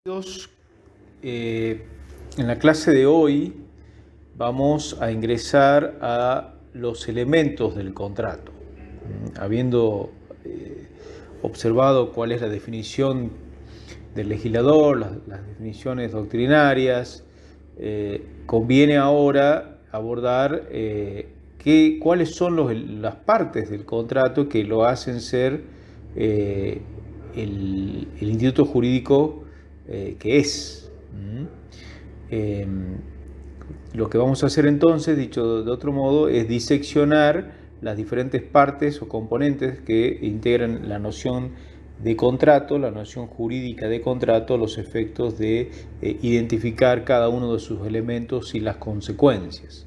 En la clase de hoy vamos a ingresar a los elementos del contrato. Habiendo observado cuál es la definición del legislador, las definiciones doctrinarias, conviene ahora abordar cuáles son las partes del contrato que lo hacen ser el instituto jurídico que es. Lo que vamos a hacer entonces, dicho de otro modo, es diseccionar las diferentes partes o componentes que integran la noción de contrato, la noción jurídica de contrato, los efectos de identificar cada uno de sus elementos y las consecuencias.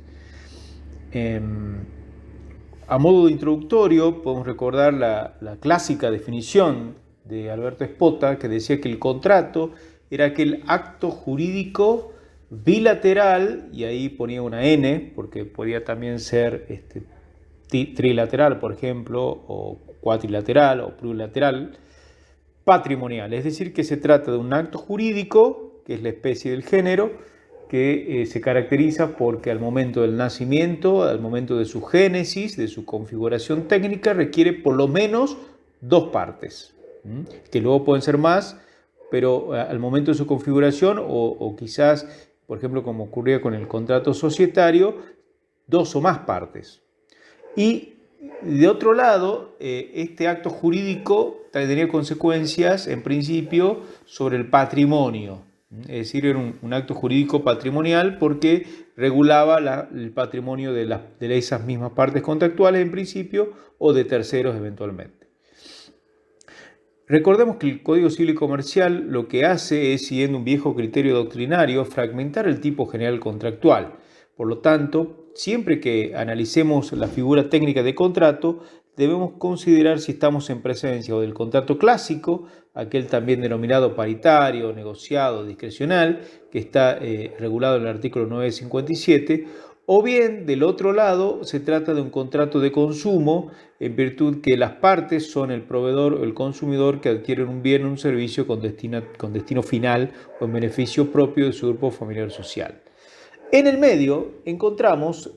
A modo de introductorio, podemos recordar la clásica definición de Alberto Espota, que decía que el contrato era aquel acto jurídico bilateral, y ahí ponía una N, porque podía también ser trilateral, por ejemplo, o cuatrilateral o plurilateral, patrimonial. Es decir, que se trata de un acto jurídico, que es la especie del género, que se caracteriza porque al momento del nacimiento, al momento de su génesis, de su configuración técnica, requiere por lo menos dos partes, que luego pueden ser más, pero al momento de su configuración o quizás, por ejemplo, como ocurría con el contrato societario, dos o más partes. Y de otro lado, este acto jurídico tendría consecuencias, en principio, sobre el patrimonio. Es decir, era un acto jurídico patrimonial porque regulaba el patrimonio de esas mismas partes contractuales, en principio, o de terceros eventualmente. Recordemos que el Código Civil y Comercial lo que hace es, siguiendo un viejo criterio doctrinario, fragmentar el tipo general contractual. Por lo tanto, siempre que analicemos la figura técnica de contrato, debemos considerar si estamos en presencia o del contrato clásico, aquel también denominado paritario, negociado, discrecional, que está regulado en el artículo 957, o bien, del otro lado, se trata de un contrato de consumo, en virtud que las partes son el proveedor o el consumidor que adquieren un bien o un servicio con destino final o en beneficio propio de su grupo familiar social. En el medio encontramos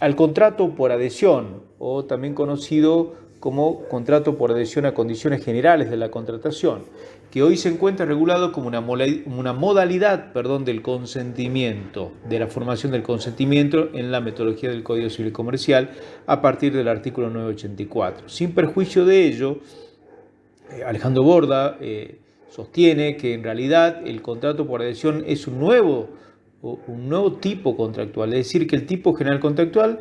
al contrato por adhesión, o también conocido como contrato por adhesión a condiciones generales de la contratación, que hoy se encuentra regulado como una modalidad del consentimiento, de la formación del consentimiento en la metodología del Código Civil y Comercial a partir del artículo 984. Sin perjuicio de ello, Alejandro Borda sostiene que en realidad el contrato por adhesión es un nuevo tipo contractual, es decir, que el tipo general contractual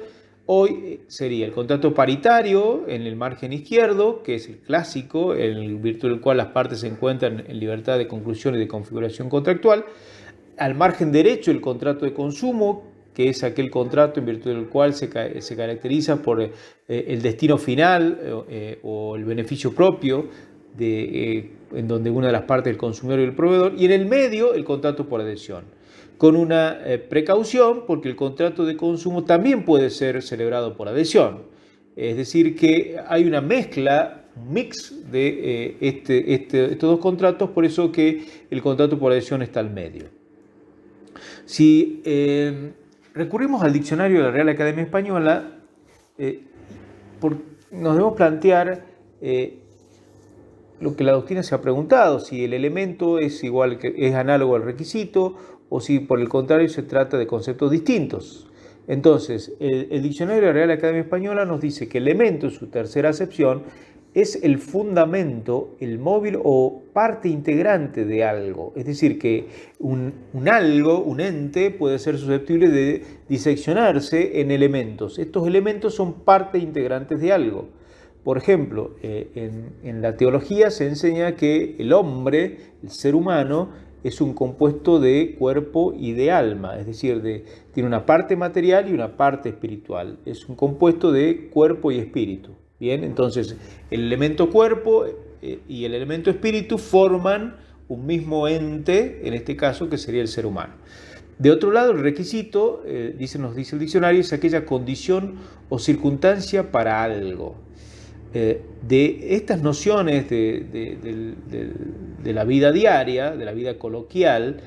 hoy sería el contrato paritario en el margen izquierdo, que es el clásico, en virtud del cual las partes se encuentran en libertad de conclusión y de configuración contractual. Al margen derecho, el contrato de consumo, que es aquel contrato en virtud del cual se caracteriza por el destino final o el beneficio propio, en donde una de las partes es el consumidor y el proveedor. Y en el medio, el contrato por adhesión, con una precaución, porque el contrato de consumo también puede ser celebrado por adhesión. Es decir, que hay una mezcla, un mix de estos dos contratos, por eso que el contrato por adhesión está al medio. Si recurrimos al diccionario de la Real Academia Española, nos debemos plantear lo que la doctrina se ha preguntado, si el elemento es análogo al requisito, o si por el contrario se trata de conceptos distintos. Entonces, el diccionario de la Real Academia Española nos dice que elemento, en su tercera acepción, es el fundamento, el móvil o parte integrante de algo. Es decir, que un algo, un ente, puede ser susceptible de diseccionarse en elementos. Estos elementos son parte integrantes de algo. Por ejemplo, en la teología se enseña que el hombre, el ser humano, es un compuesto de cuerpo y de alma, es decir, tiene una parte material y una parte espiritual. Es un compuesto de cuerpo y espíritu. Bien, entonces el elemento cuerpo y el elemento espíritu forman un mismo ente, en este caso, que sería el ser humano. De otro lado, el requisito, nos dice el diccionario, es aquella condición o circunstancia para algo. De estas nociones de la vida diaria, de la vida coloquial,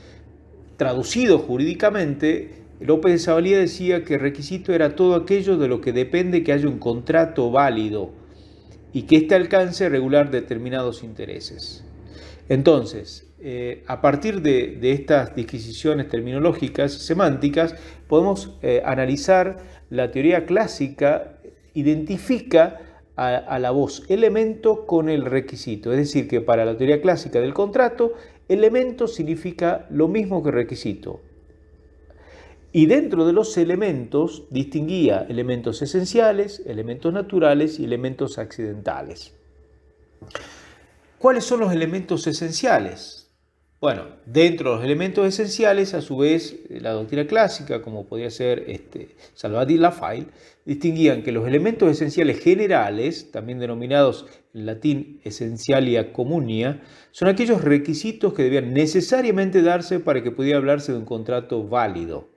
traducido jurídicamente, López de Zavalía decía que el requisito era todo aquello de lo que depende que haya un contrato válido y que éste alcance a regular determinados intereses. Entonces, a partir de estas disquisiciones terminológicas y semánticas, podemos analizar la teoría clásica, identifica a la voz elemento con el requisito. Es decir, que para la teoría clásica del contrato, elemento significa lo mismo que requisito. Y dentro de los elementos distinguía elementos esenciales, elementos naturales y elementos accidentales. ¿Cuáles son los elementos esenciales? Bueno, dentro de los elementos esenciales, a su vez, la doctrina clásica, como podía ser Salvati y Lafaille, distinguían que los elementos esenciales generales, también denominados en latín essentialia communia, son aquellos requisitos que debían necesariamente darse para que pudiera hablarse de un contrato válido.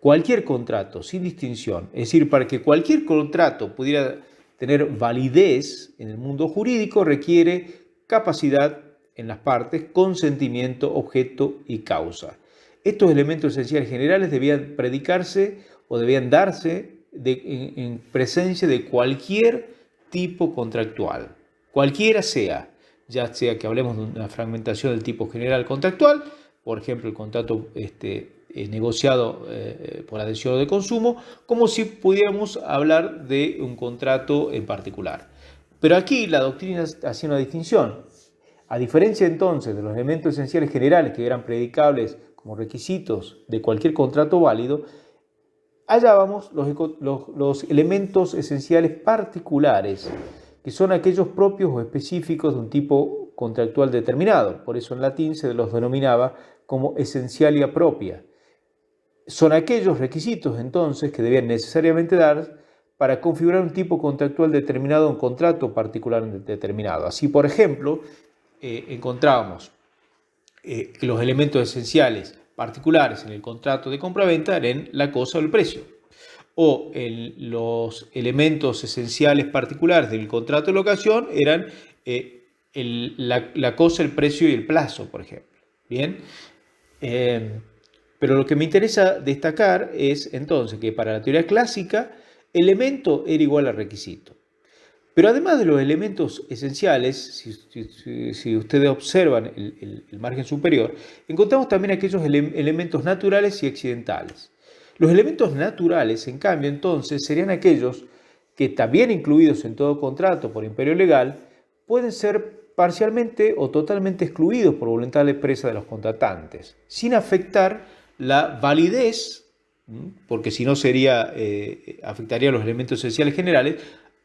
Cualquier contrato, sin distinción, es decir, para que cualquier contrato pudiera tener validez en el mundo jurídico, requiere capacidad en las partes, consentimiento, objeto y causa. Estos elementos esenciales generales debían predicarse o debían darse en presencia de cualquier tipo contractual, cualquiera sea, ya sea que hablemos de una fragmentación del tipo general contractual, por ejemplo, el contrato negociado por adhesión de consumo, como si pudiéramos hablar de un contrato en particular. Pero aquí la doctrina hacía una distinción. A diferencia entonces de los elementos esenciales generales que eran predicables como requisitos de cualquier contrato válido, hallábamos los elementos esenciales particulares, que son aquellos propios o específicos de un tipo contractual determinado. Por eso en latín se los denominaba como essentialia propria. Son aquellos requisitos entonces que debían necesariamente dar para configurar un tipo contractual determinado, un contrato particular determinado. Así, por ejemplo, encontrábamos que los elementos esenciales particulares en el contrato de compraventa eran la cosa o el precio, o los elementos esenciales particulares del contrato de locación eran la cosa, el precio y el plazo, por ejemplo. Bien, pero lo que me interesa destacar es entonces que para la teoría clásica, elemento era igual a requisito. Pero además de los elementos esenciales, si ustedes observan el margen superior, encontramos también aquellos elementos naturales y accidentales. Los elementos naturales, en cambio, entonces, serían aquellos que, también incluidos en todo contrato por imperio legal, pueden ser parcialmente o totalmente excluidos por voluntad expresa de los contratantes, sin afectar la validez, porque si no afectaría los elementos esenciales generales,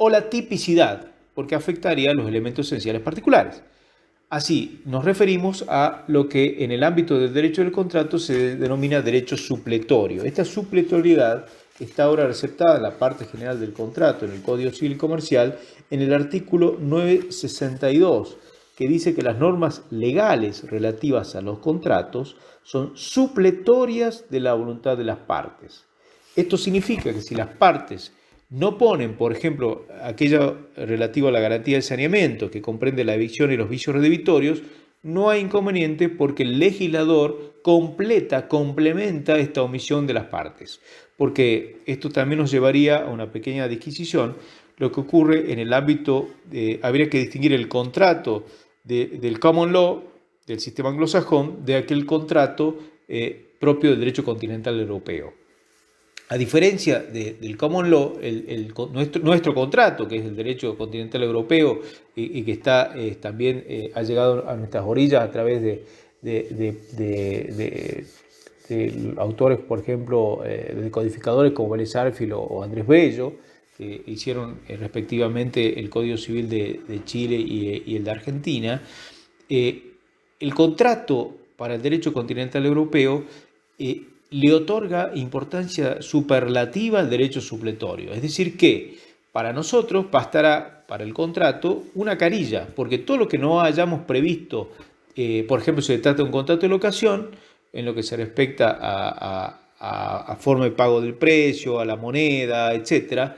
o la tipicidad, porque afectaría a los elementos esenciales particulares. Así, nos referimos a lo que en el ámbito del derecho del contrato se denomina derecho supletorio. Esta supletoriedad está ahora receptada en la parte general del contrato, en el Código Civil Comercial, en el artículo 962, que dice que las normas legales relativas a los contratos son supletorias de la voluntad de las partes. Esto significa que si las partes no ponen, por ejemplo, aquella relativa a la garantía de saneamiento, que comprende la evicción y los vicios redebitorios, no hay inconveniente porque el legislador complementa esta omisión de las partes. Porque esto también nos llevaría a una pequeña disquisición. Lo que ocurre en el ámbito, habría que distinguir el contrato del common law, del sistema anglosajón, de aquel contrato propio del derecho continental europeo. A diferencia del common law, nuestro contrato, que es el derecho continental europeo y que está también ha llegado a nuestras orillas a través de autores, por ejemplo, de codificadores como Vélez Sarsfield o Andrés Bello, que hicieron respectivamente el Código Civil de Chile y el de Argentina. El contrato para el derecho continental europeo le otorga importancia superlativa al derecho supletorio. Es decir que para nosotros bastará para el contrato una carilla, porque todo lo que no hayamos previsto, por ejemplo, si se trata de un contrato de locación, en lo que se respecta a forma de pago del precio, a la moneda, etc.,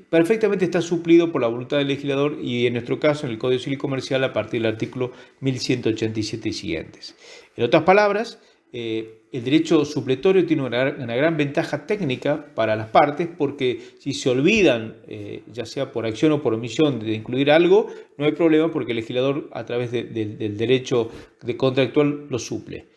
perfectamente está suplido por la voluntad del legislador y en nuestro caso en el Código Civil Comercial a partir del artículo 1187 y siguientes. En otras palabras, el derecho supletorio tiene una gran ventaja técnica para las partes porque si se olvidan, ya sea por acción o por omisión, de incluir algo, no hay problema porque el legislador a través del derecho contractual lo suple.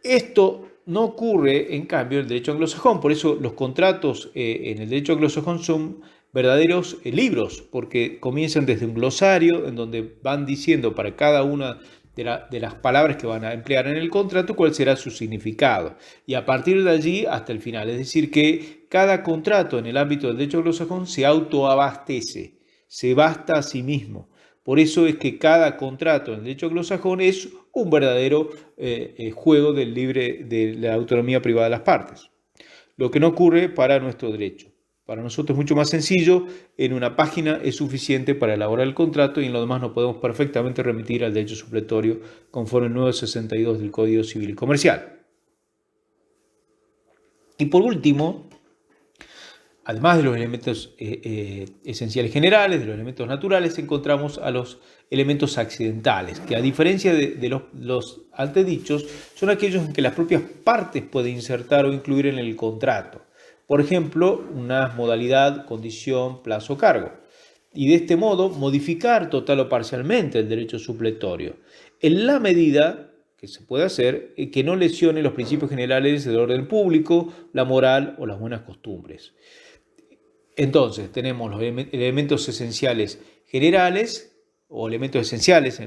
Esto no ocurre, en cambio, en el derecho anglosajón. Por eso los contratos en el derecho anglosajón son verdaderos libros, porque comienzan desde un glosario en donde van diciendo para cada una de las palabras que van a emplear en el contrato cuál será su significado. Y a partir de allí hasta el final. Es decir, que cada contrato en el ámbito del derecho anglosajón se autoabastece, se basta a sí mismo. Por eso es que cada contrato en el derecho anglosajón es un verdadero juego de la autonomía privada de las partes. Lo que no ocurre para nuestro derecho. Para nosotros es mucho más sencillo, en una página es suficiente para elaborar el contrato y en lo demás nos podemos perfectamente remitir al derecho supletorio conforme el 962 del Código Civil y Comercial. Y por último, además de los elementos esenciales generales, de los elementos naturales, encontramos a los elementos accidentales, que a diferencia de los antedichos, son aquellos en que las propias partes pueden insertar o incluir en el contrato. Por ejemplo, una modalidad, condición, plazo, cargo. Y de este modo modificar total o parcialmente el derecho supletorio, en la medida que se puede hacer que no lesione los principios generales del orden público, la moral o las buenas costumbres. Entonces, tenemos los elementos esenciales generales o elementos esenciales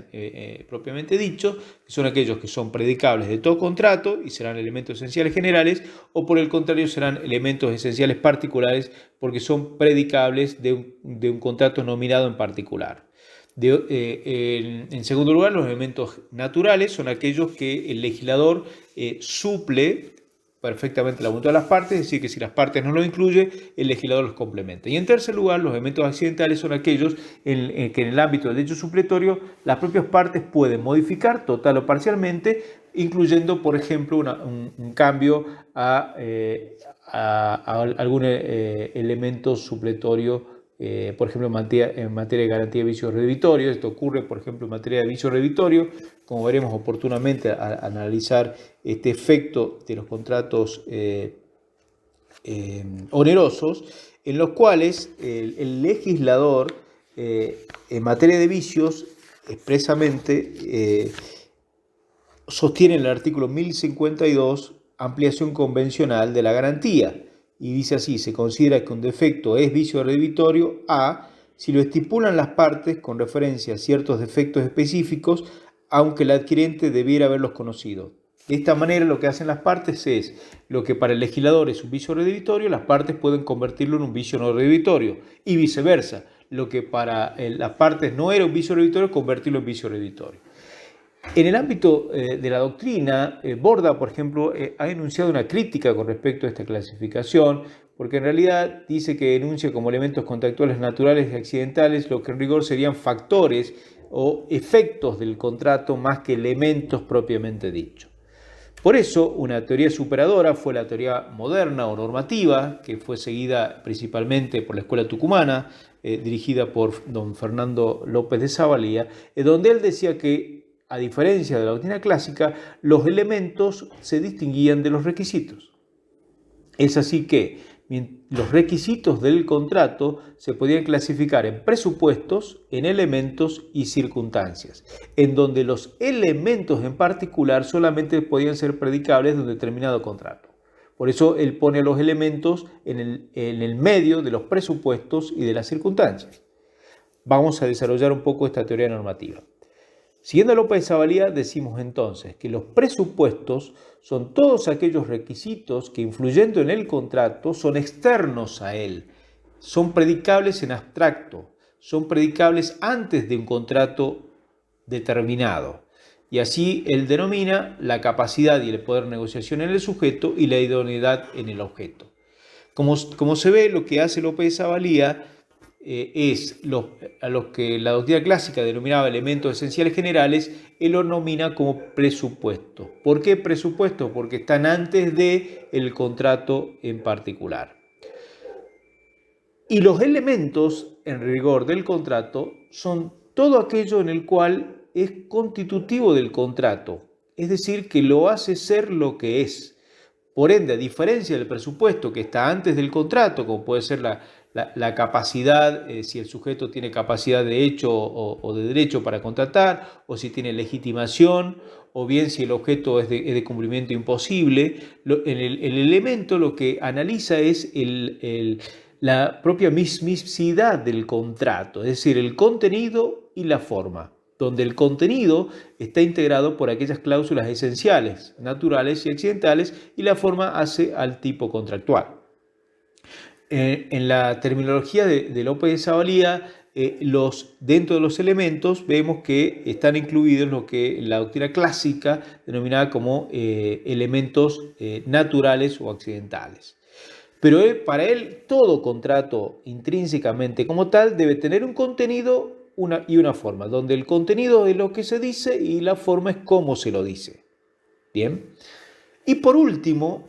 propiamente dichos, que son aquellos que son predicables de todo contrato y serán elementos esenciales generales, o por el contrario serán elementos esenciales particulares porque son predicables de un contrato nominado en particular. En segundo lugar, los elementos naturales son aquellos que el legislador suple perfectamente la voluntad de las partes, es decir, que si las partes no lo incluyen, el legislador los complementa. Y en tercer lugar, los elementos accidentales son aquellos que en el ámbito del derecho supletorio las propias partes pueden modificar total o parcialmente, incluyendo, por ejemplo, un cambio a algún elemento supletorio, por ejemplo, en materia de garantía de vicio reditorio. Esto ocurre, por ejemplo, en materia de vicio reditorio, como veremos oportunamente al analizar este efecto de los contratos onerosos, en los cuales el legislador en materia de vicios expresamente sostiene en el artículo 1052 ampliación convencional de la garantía. Y dice así: se considera que un defecto es vicio reditorio A si lo estipulan las partes con referencia a ciertos defectos específicos, aunque el adquirente debiera haberlos conocido. De esta manera lo que hacen las partes es, lo que para el legislador es un vicio reditorio, las partes pueden convertirlo en un vicio no reditorio, y viceversa, lo que para las partes no era un vicio reditorio, convertirlo en vicio reditorio. En el ámbito de la doctrina, Borda, por ejemplo, ha enunciado una crítica con respecto a esta clasificación, porque en realidad dice que enuncia como elementos contractuales naturales y accidentales lo que en rigor serían factores o efectos del contrato más que elementos propiamente dichos. Por eso, una teoría superadora fue la teoría moderna o normativa, que fue seguida principalmente por la Escuela Tucumana, dirigida por don Fernando López de Zavalía, donde él decía que, a diferencia de la doctrina clásica, los elementos se distinguían de los requisitos. Es así que los requisitos del contrato se podían clasificar en presupuestos, en elementos y circunstancias, en donde los elementos en particular solamente podían ser predicables de un determinado contrato. Por eso él pone los elementos en el medio de los presupuestos y de las circunstancias. Vamos a desarrollar un poco esta teoría normativa. Siguiendo a López de Zavalía, decimos entonces que los presupuestos son todos aquellos requisitos que, influyendo en el contrato, son externos a él, son predicables en abstracto, son predicables antes de un contrato determinado. Y así él denomina la capacidad y el poder de negociación en el sujeto y la idoneidad en el objeto. Como se ve, lo que hace López de Zavalía es a los que la doctrina clásica denominaba elementos esenciales generales, él lo nomina como presupuesto. ¿Por qué presupuesto? Porque están antes del contrato en particular. Y los elementos, en rigor del contrato, son todo aquello en el cual es constitutivo del contrato, es decir, que lo hace ser lo que es. Por ende, a diferencia del presupuesto que está antes del contrato, como puede ser la capacidad, si el sujeto tiene capacidad de hecho o de derecho para contratar, o si tiene legitimación, o bien si el objeto es de cumplimiento imposible, el elemento lo que analiza es la propia mismicidad del contrato, es decir, el contenido y la forma, donde el contenido está integrado por aquellas cláusulas esenciales, naturales y accidentales, y la forma hace al tipo contractual. En la terminología de López de Zavalía, dentro de los elementos vemos que están incluidos lo que la doctrina clásica denominaba como elementos naturales o accidentales. Pero para él todo contrato intrínsecamente como tal debe tener un contenido y una forma, donde el contenido es lo que se dice y la forma es cómo se lo dice. Bien. Y por último,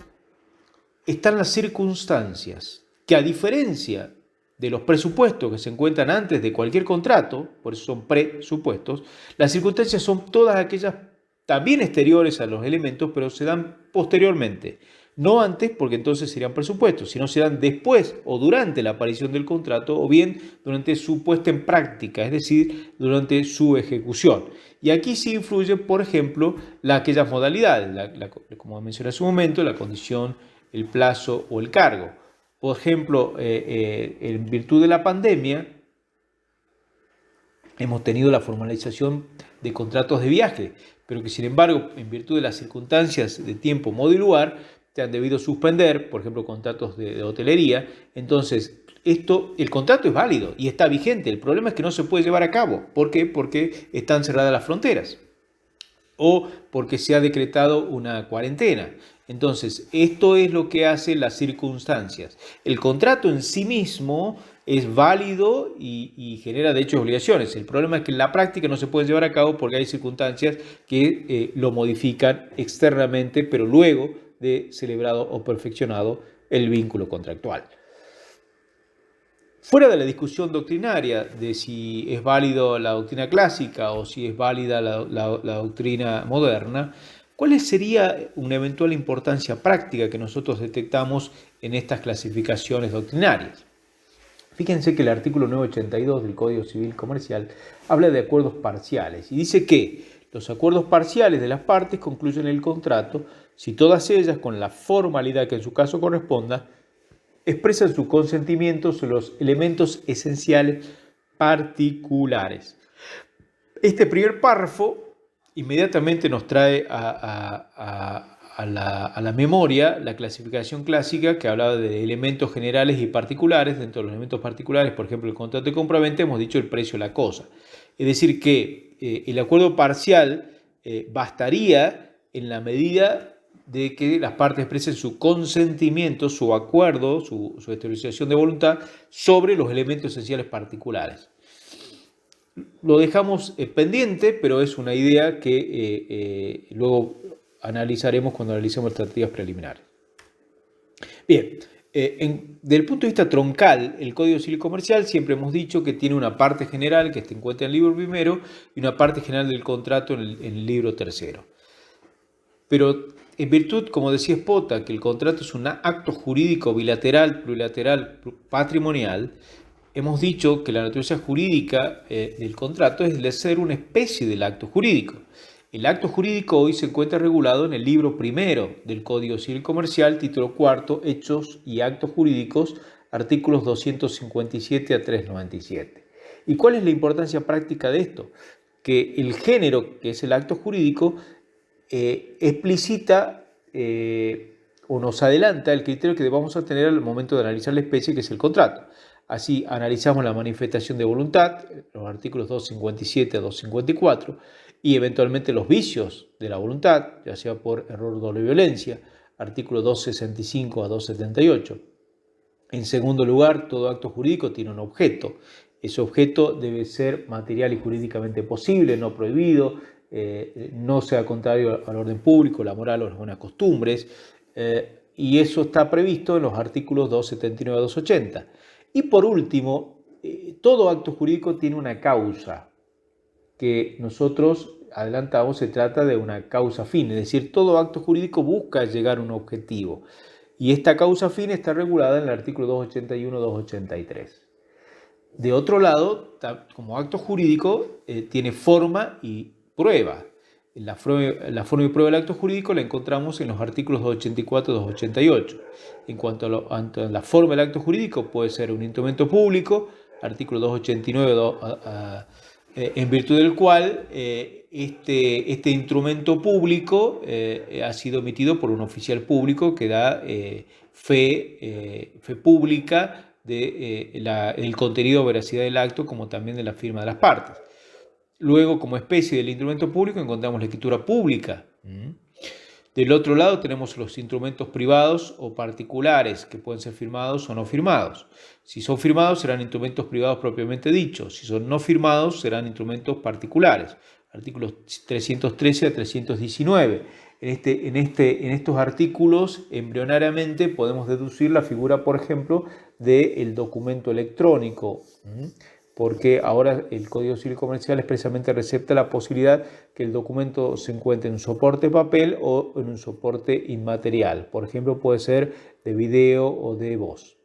están las circunstancias, que a diferencia de los presupuestos que se encuentran antes de cualquier contrato, por eso son presupuestos, las circunstancias son todas aquellas también exteriores a los elementos, pero se dan posteriormente. No antes, porque entonces serían presupuestos, sino se dan después o durante la aparición del contrato, o bien durante su puesta en práctica, es decir, durante su ejecución. Y aquí sí influyen, por ejemplo, aquellas modalidades, como mencioné hace un momento, la condición, el plazo o el cargo. Por ejemplo, en virtud de la pandemia, hemos tenido la formalización de contratos de viaje, pero que sin embargo, en virtud de las circunstancias de tiempo, modo y lugar, se han debido suspender, por ejemplo, contratos de hotelería. Entonces, el contrato es válido y está vigente. El problema es que no se puede llevar a cabo. ¿Por qué? Porque están cerradas las fronteras o porque se ha decretado una cuarentena. Entonces, esto es lo que hacen las circunstancias. El contrato en sí mismo es válido y genera de hecho obligaciones. El problema es que en la práctica no se puede llevar a cabo porque hay circunstancias que lo modifican externamente, pero luego de celebrado o perfeccionado el vínculo contractual. Fuera de la discusión doctrinaria de si es válida la doctrina clásica o si es válida la doctrina moderna, ¿cuál sería una eventual importancia práctica que nosotros detectamos en estas clasificaciones doctrinarias? Fíjense que el artículo 982 del Código Civil Comercial habla de acuerdos parciales y dice que los acuerdos parciales de las partes concluyen el contrato si todas ellas, con la formalidad que en su caso corresponda, expresan su consentimiento sobre los elementos esenciales particulares. Este primer párrafo inmediatamente nos trae a la memoria la clasificación clásica que hablaba de elementos generales y particulares. Dentro de los elementos particulares, por ejemplo, el contrato de compraventa, hemos dicho el precio de la cosa. Es decir, que el acuerdo parcial bastaría en la medida de que las partes expresen su consentimiento, su acuerdo, su exteriorización de voluntad sobre los elementos esenciales particulares. Lo dejamos pendiente, pero es una idea que luego analizaremos cuando analicemos tratativas preliminares. Bien, desde el punto de vista troncal, el Código Civil Comercial siempre hemos dicho que tiene una parte general que se encuentra en el libro primero y una parte general del contrato en el libro tercero. Pero en virtud, como decía Spota, que el contrato es un acto jurídico bilateral, plurilateral, patrimonial, hemos dicho que la naturaleza jurídica del contrato es de ser una especie del acto jurídico. El acto jurídico hoy se encuentra regulado en el libro primero del Código Civil Comercial, título cuarto, Hechos y Actos Jurídicos, artículos 257 a 397. ¿Y cuál es la importancia práctica de esto? Que el género, que es el acto jurídico, explicita o nos adelanta el criterio que vamos a tener al momento de analizar la especie, que es el contrato. Así analizamos la manifestación de voluntad, los artículos 257 a 254, y eventualmente los vicios de la voluntad, ya sea por error, dolo y violencia, artículos 265 a 278. En segundo lugar, todo acto jurídico tiene un objeto. Ese objeto debe ser material y jurídicamente posible, no prohibido, no sea contrario al orden público, la moral o las buenas costumbres, y eso está previsto en los artículos 279 a 280. Y por último, todo acto jurídico tiene una causa que nosotros adelantamos, se trata de una causa fin, es decir, todo acto jurídico busca llegar a un objetivo. Y esta causa fin está regulada en el artículo 281, 283. De otro lado, como acto jurídico, tiene forma y prueba. La forma y prueba del acto jurídico la encontramos en los artículos 284 y 288. En cuanto a la forma del acto jurídico, puede ser un instrumento público, artículo 289, en virtud del cual este instrumento público ha sido emitido por un oficial público que da fe pública del contenido o veracidad del acto, como también de la firma de las partes. Luego, como especie del instrumento público, encontramos la escritura pública. Del otro lado tenemos los instrumentos privados o particulares, que pueden ser firmados o no firmados. Si son firmados, serán instrumentos privados propiamente dichos. Si son no firmados, serán instrumentos particulares. Artículos 313 a 319. En estos artículos, embrionariamente, podemos deducir la figura, por ejemplo, del documento electrónico, porque ahora el Código Civil Comercial expresamente recepta la posibilidad que el documento se encuentre en un soporte papel o en un soporte inmaterial. Por ejemplo, puede ser de video o de voz.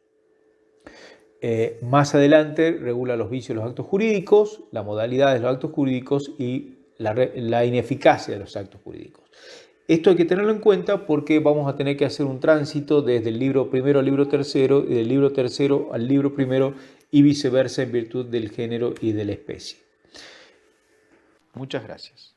Más adelante regula los vicios de los actos jurídicos, la modalidad de los actos jurídicos y la ineficacia de los actos jurídicos. Esto hay que tenerlo en cuenta porque vamos a tener que hacer un tránsito desde el libro primero al libro tercero y del libro tercero al libro primero y viceversa en virtud del género y de la especie. Muchas gracias.